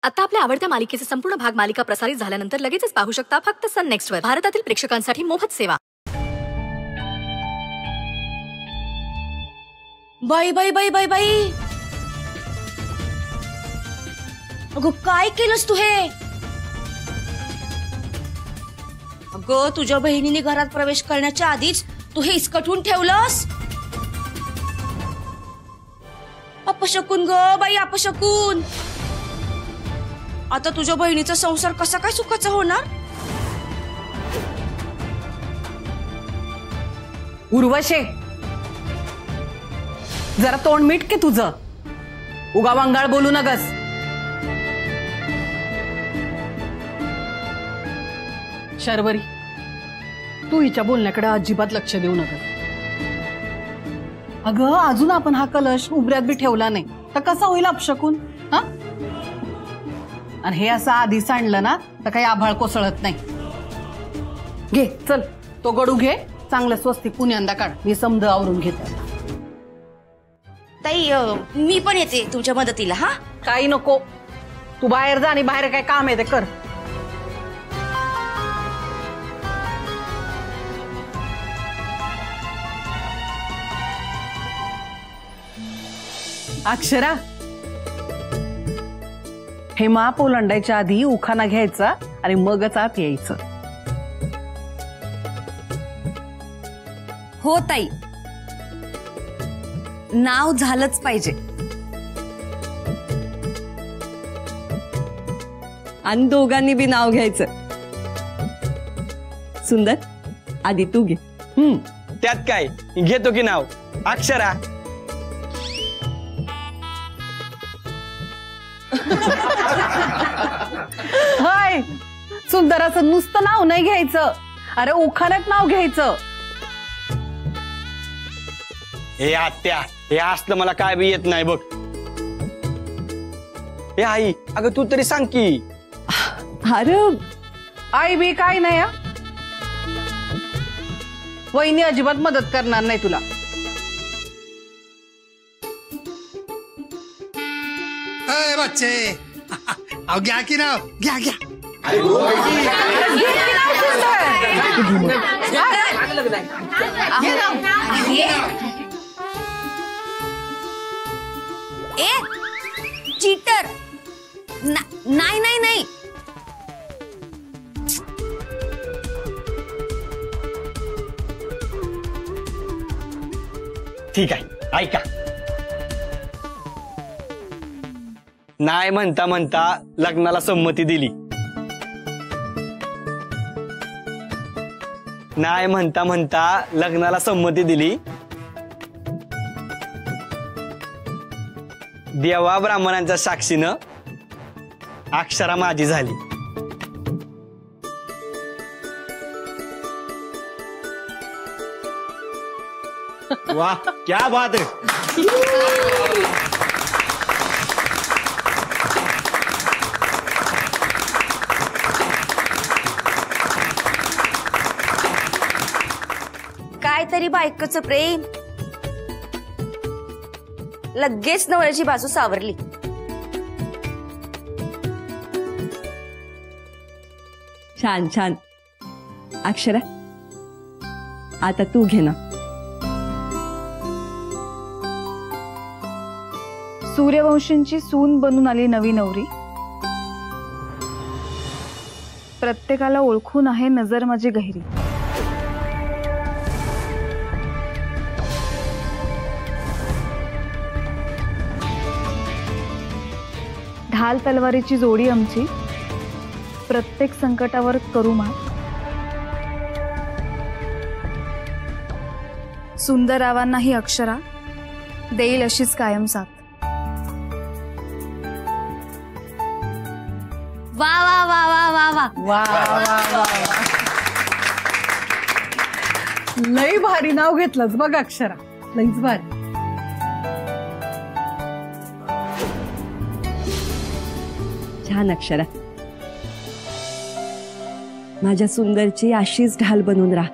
आता आपल्या आवडत्या मालिकेचे संपूर्ण भाग मालिका प्रसारित झाल्यानंतर लगेचच पाहू शकता फक्त सन नेक्स्ट वर. भारतातील प्रेक्षकांसाठी मोफत सेवा. बाई बाई बाई बाई बाई, अगं काय केलंस तू हे? अगं तुझ्या बहिणीने घरात प्रवेश करण्याच्या आधीच तू हे इसकटून ठेवलंस. अपशकुन ग बाई, अपशकुन. आता तुझ्या बहिणीचा संसार कसा काय सुखाचा होणार? उर्वशे, जरा तोंड मीठ के तुझं. उगा वंगाळ बोलू नगस. शर्वरी, तू हिच्या बोलण्याकडे अजिबात लक्ष देऊ नका. अगं अजून आपण हा कलश उबऱ्यात बी ठेवला नाही तर कसा होईल अपशकून? हा, आणि हे असं आधी सांडलं ना तर काही आभाळ कोसळत नाही. घे चल, तो गडू घे, चांगलं स्वस्तिक पुण्यांदा काढ. मी समज आवरून घेते. ताई मी पण येते तुमच्या मदतीला. हा, काही नको, तू बाहेर जा आणि बाहेर काय काम आहे ते कर. अक्षरा, हे माप ओलांडायच्या आधी उखाणा घ्यायचा आणि मगच आत यायचं. हो ताई, नाव झालंच पाहिजे. आणि दोघांनी बी नाव घ्यायचं. सुंदर, आधी तू घे. त्यात काय, घेतो की नाव. अक्षरा. हाय, सुंदराचं नुसतं नाव नाही घ्यायचं, अरे उखाण्यात नाव घ्यायचं. हे आत्या, हे असलं मला काय बी येत नाही बघ. हे आई, अगं तू तरी सांग की. अरे आई बी काय नाही. हा, वहिनी अजिबात मदत करणार नाही तुला. अरे बच्चे, आओ घ्या की नाव, घ्या घ्या. ए चीटर, नाही नाही नाही. ठीक आहे, ऐका. नाही म्हणता म्हणता लग्नाला संमती दिली. नाही म्हणता म्हणता लग्नाला संमती दिली. देवा ब्राह्मणांच्या साक्षीनं अक्षरा माझी झाली. वाह, क्या बात है. काय तरी बायकोचं प्रेम. लगेच नवऱ्याची बाजू सावरली. छान छान. अक्षरा, आता तू घे ना. सूर्यवंशींची सून बनून आली नवी नवरी. प्रत्येकाला ओळखून आहे नजर माझी गहिरी. ढाल तलवारीची जोडी आमची, प्रत्येक संकटावर करू मात. सुंदरावांना ही अक्षरा देईल अशीच कायम साथ. वा वा वा वा वा वा वा वा वा. लई भारी नाव घेतलंच बघ अक्षरा, लईच भारी. छान अक्षरा, माझ्या सुंदरची अशीच ढाल बनून राहा.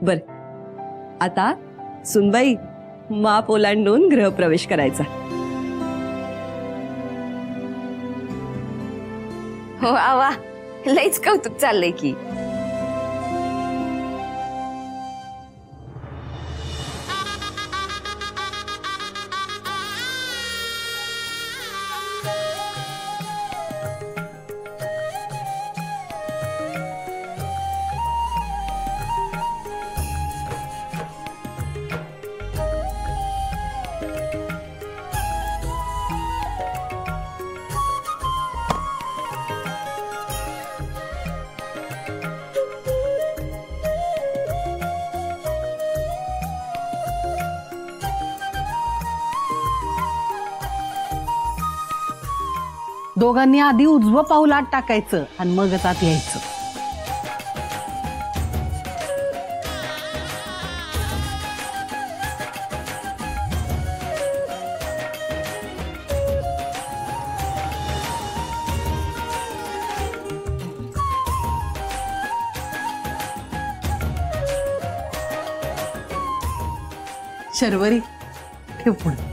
बर, आता सुनबाई माप ओलांडून गृहप्रवेश करायचा. हो आवा, लईच कौतुक चाललंय की. दोघांनी आधी उजवं पाऊल आत टाकायचं आणि मगच आत यायचं. शर्वरी ठेव पुढे.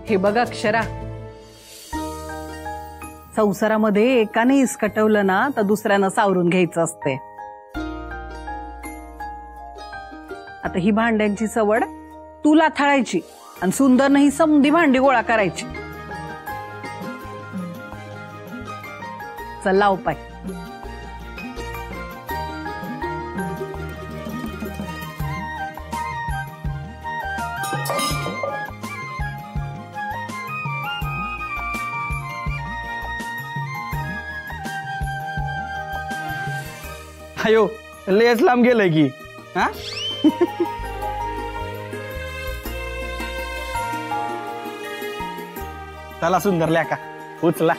हे बघ अक्षरा, संसारामध्ये एकाने इसकटवलं ना तर दुसऱ्यानं सावरून घ्यायचं असते. आता ही भांड्यांची सवड तू लाथाळायची आणि सुंदरनं ही समधी भांडी गोळा करायची. चल लाव पाय. अयो लेच लांब गेलंय की. हा चला सुंदर लेका उचला.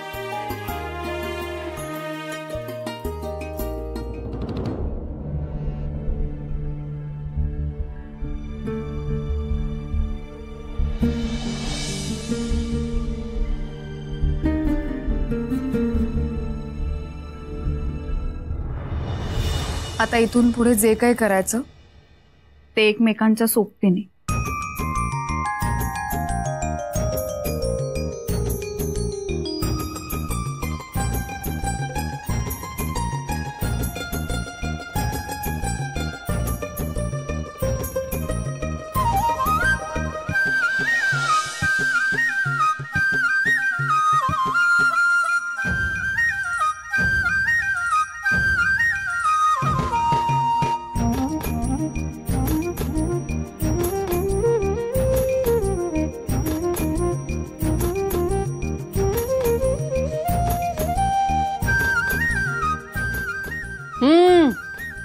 आता इथून पुढे जे काही करायचं ते एकमेकांच्या सोबतीने.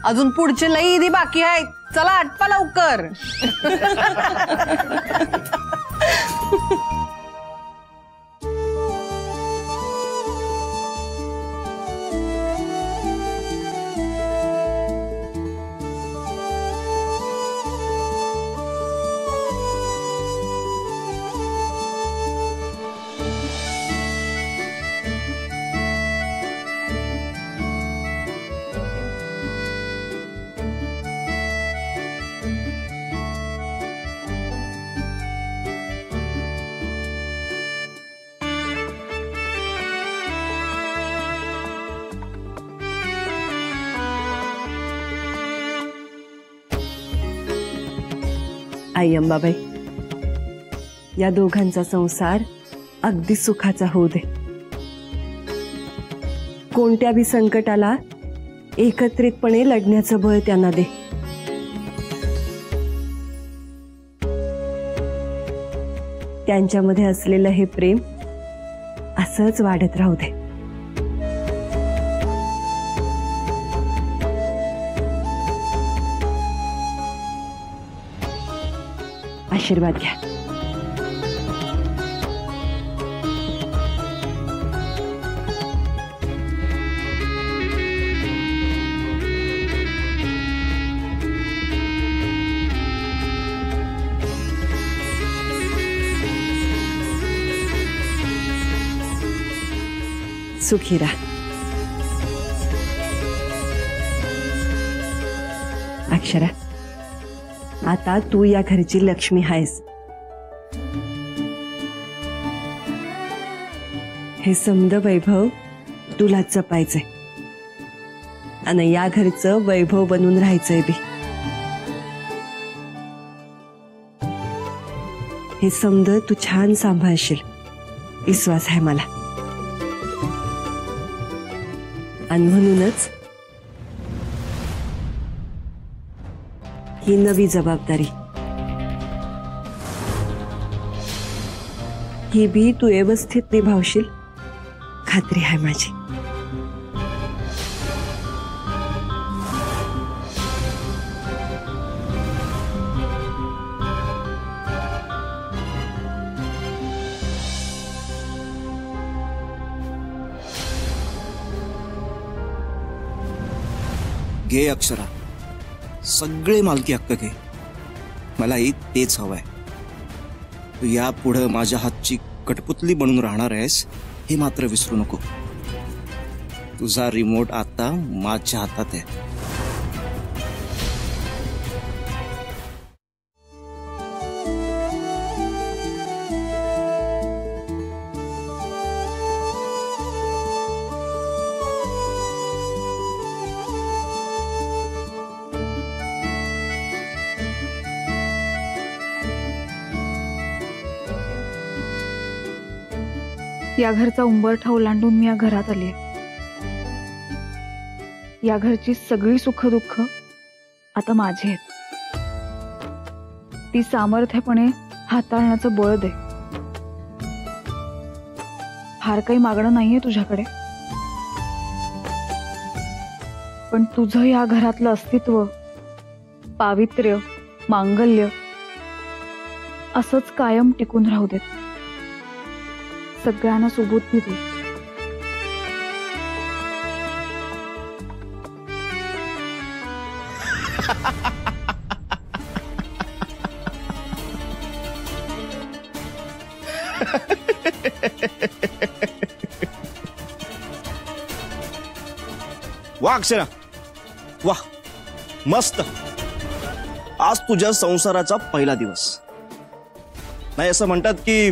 अजून पुढचे लई इदी बाकी आहेत. चला आटपा लवकर. आई अंबाबाई, या दोघांचा संसार अगदी सुखाचा होऊ दे. कोणत्या भी संकटाला एकत्रितपणे लढण्याचं बळ त्यांना दे. त्यांच्यामध्ये असलेलं हे प्रेम असंच वाढत राहू दे. आशीर्वाद घ्या. सुखी राहा. अक्षरा, आता तू या घरची लक्ष्मी आहेस. हे समद वैभव तुलाच जपायचंय आणि या घरचं वैभव बनून राहायचंय बी. हे समद तू छान सांभाळशील, विश्वास आहे मला. आणि म्हणूनच ही नवी जबाबदारी, ही बी तू व्यवस्थित निभावशील, खात्री आहे माझी. घे अक्षरा, सगळे मालकी हक्क घे. मलाही तेच हवंय. तू यापुढं माझ्या हातची कठपुतली बनून राहणार आहेस हे मात्र विसरू नको. तुझा रिमोट आता माझ्या हातात आहे. या घरचा उंबरठा ओलांडून मी या घरात आली. या घरची सगळी सुख दुःख आता माझी आहेत. ती सामर्थ्यपणे हाताळण्याचं बळ दे. फार काही मागणं नाहीये तुझ्याकडे, पण तुझं या घरातलं अस्तित्व, पावित्र्य, मांगल्य असंच कायम टिकून राहू देत. सगळ्यांना सुबुद्धी दे. वा अक्षरा, वा, मस्त. आज तुझ्या संसाराचा पहिला दिवस. नाही, असं म्हणतात की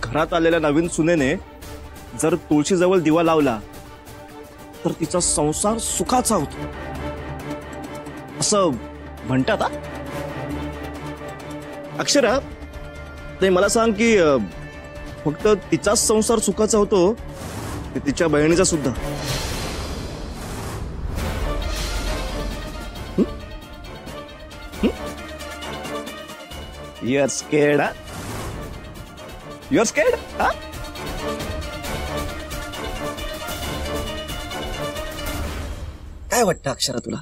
घरात आलेल्या नवीन सुनेने जर तुळशीजवळ दिवा लावला तर तिचा संसार सुखाचा होतो असं म्हणतात. अक्षरा, ते मला सांग की फक्त तिचाच संसार सुखाचा होतो की तिच्या बहिणीचा सुद्धा? You're scared, huh? You're scared, huh? काय वाटतं अक्षरा तुला?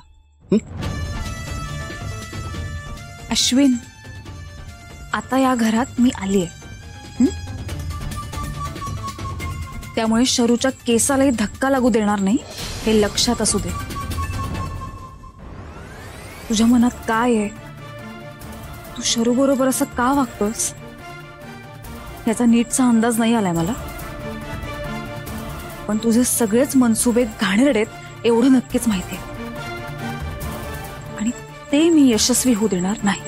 अश्विन, आता या घरात मी आलीये. त्यामुळे शरूच्या केसालाही धक्का लागू देणार नाही हे लक्षात असू दे. तुझ्या मनात काय आहे? तू शरू बरोबर असं का वागतोस याचा नीटचा अंदाज नाही आलाय मला. पण तुझे सगळेच मनसुबे घाणेरडेत एवढं नक्कीच माहितीये, आणि ते मी यशस्वी होऊ देणार नाही.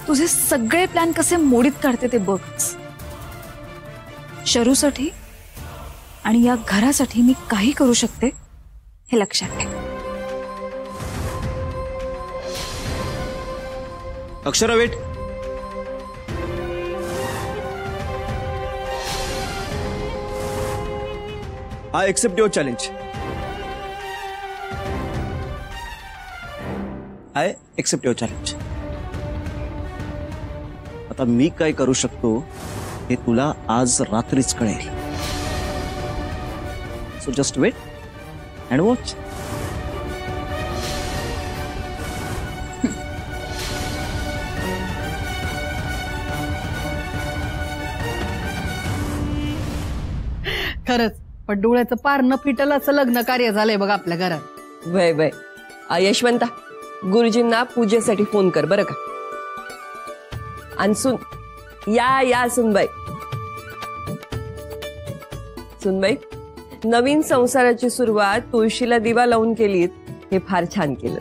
तुझे सगळे प्लॅन कसे मोडीत काढते ते बघच. शरूसाठी आणि या घरासाठी मी काही करू शकते हे लक्षात ठेव. Akshara, wait. I accept your challenge. I accept your challenge. आता मी काय करू शकतो हे तुला आज रात्रीच कळेल. So just wait and watch. खरंच पण डोळ्याचं पार न फिटल असं लग्न कार्य झालंय बघ आपल्या घरात. वय वय यशवंता, गुरुजींना पूजेसाठी फोन कर बरं का. आणि या सुनबाई. सुनबाई, नवीन संसाराची सुरुवात तुळशीला दिवा लावून केलीत, हे फार छान केलं.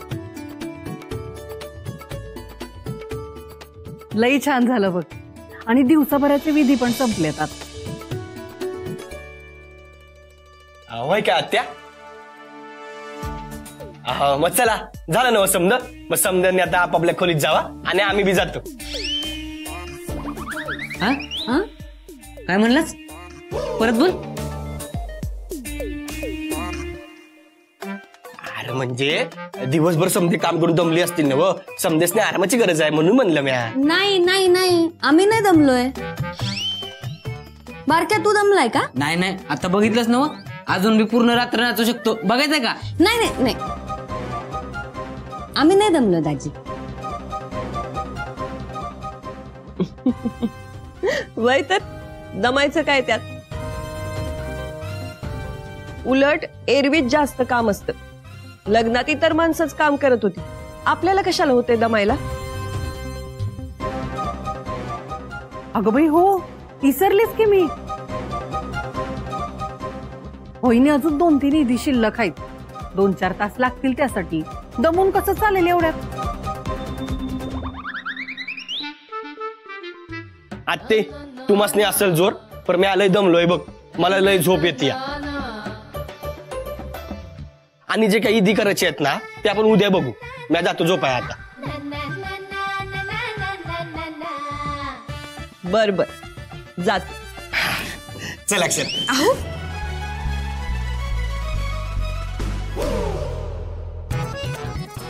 लई छान झालं बघ. आणि दिवसाभराचे विधी पण संपलेत आता. होय का आत्या? मग चला झालं ना समद. मग समजांनी आता आपापल्या खोलीत जावा आणि आम्ही बी जातो. काय म्हणलास? परत बोल. अरे म्हणजे दिवसभर समजे काम करून दमली असतील ना व समजेसने आरामाची गरज आहे म्हणून म्हणलं मी. नाही नाही नाही, आम्ही नाही दमलोय. बारक्या तू दमलाय का? नाही नाही, आता बघितलंच ना, अजून मी पूर्ण रात्र नाचू शकतो. बघायचंय का? नाही नाही नाही, आम्ही नाही दमलो दाजी. वय तर दमायचं काय त्यात. उलट एरवीच जास्त काम असतं. लग्नात इतर माणसंच काम करत होती, आपल्याला कशाला होते दमायला. अगं बाई हो, विसरलीस की मी. होईने अजून 2-3 इदी शिल्लक आहेत. 2-4 तास लागतील त्यासाठी. दमून कसं चालेल एवढ्यात. आत्ते तुम्हासने असेल जोर, पण मी लय दमलोय बघ. मला लय झोप येते. आणि जे काही इदी करायचे आहेत ना ते आपण उद्या बघू. मी जातो झोपाय आता. बर बर जात. चल अक्षर.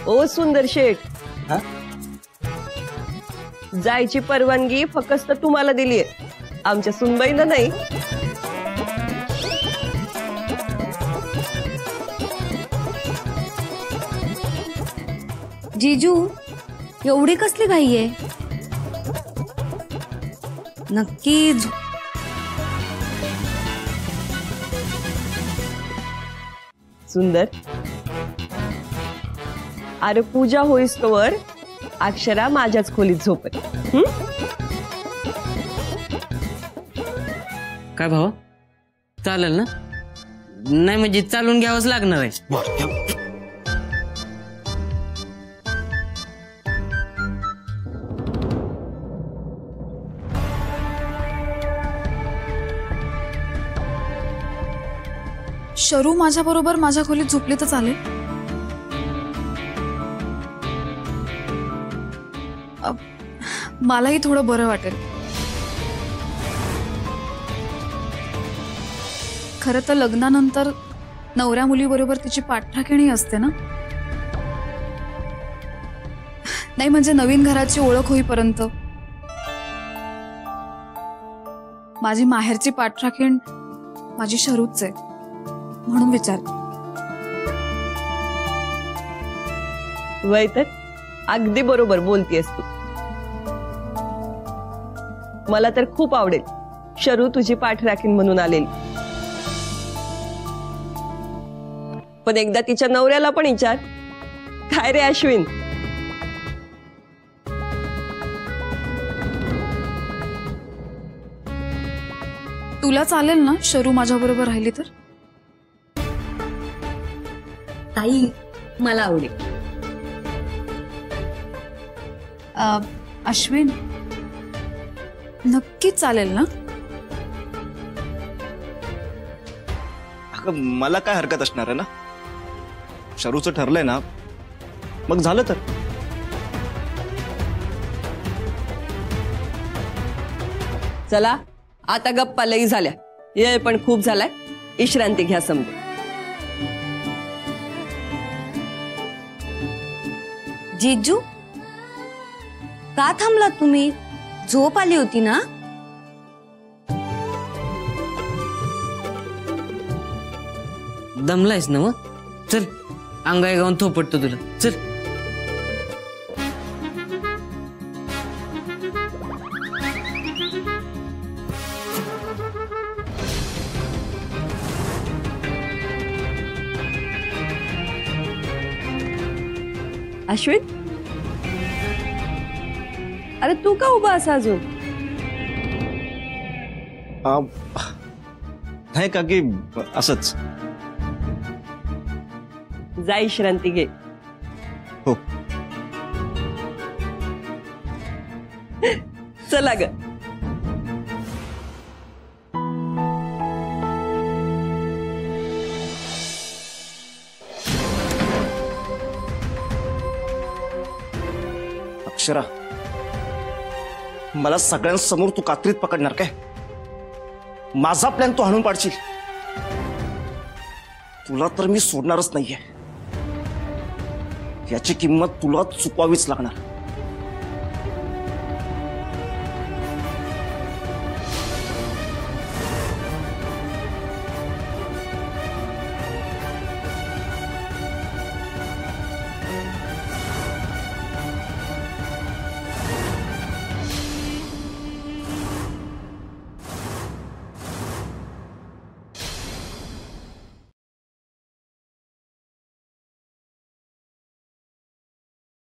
ओ सुंदर शेठ, जायची परवानगी फक्त तुम्हाला दिलीये, आमच्या सुनबाईला नाही. जीजू, एवढी कसली घाई आहे? नक्की सुंदर, अरे पूजा होईस्तोवर अक्षरा माझ्याच खोलीत झोपत. काय भाऊ, चालेल ना? नाही म्हणजे चालून घ्यावंच लागणार आहे. शरू माझ्या बरोबर माझ्या खोलीत झोपली तर चालेल? मलाही थोडं बरं वाटेल. खरं तर लग्नानंतर नवऱ्या मुलीबरोबर तिची पाठराखणी असते ना. नाही म्हणजे नवीन घराची ओळख होईपर्यंत माझी माहेरची पाठराखीण माझी शरूच आहे म्हणून विचार. वय तर अगदी बरोबर बोलतीयस तू. मला तर खूप आवडेल शरू तुझी पाठराखीण म्हणून आलेली. पण एकदा तिच्या नवऱ्याला पण विचार. काय रे अश्विन? तुला चालेल ना शरू माझ्या बरोबर राहिली तर? ताई, मला आवडेल. अश्विन, नक्कीच चालेल ना? अगं मला काय हरकत असणार आहे ना. शरूचं ठरलंय ना, मग झालं तर. चला आता गप्पा लई झाल्या, ये पण खूप झालाय, विश्रांती घ्या समजे. जीजू, का थांबलात तुम्ही? झोप आली होती ना? दमलायस ना मग? चल अंगाई गाऊन थोपटतो तुला, चल. अश्विन, अरे तू का उभा असा अजून? नाही का की असंच. जा विश्रांती घे. हो. चला ग. अक्षरा, मला सगळ्यांसमोर तू कात्रीत पकडणार काय? माझा प्लॅन तू हाणून पाडशील. तुला तर मी सोडणारच नाहीये. याची किंमत तुला चुकवावीच लागणार.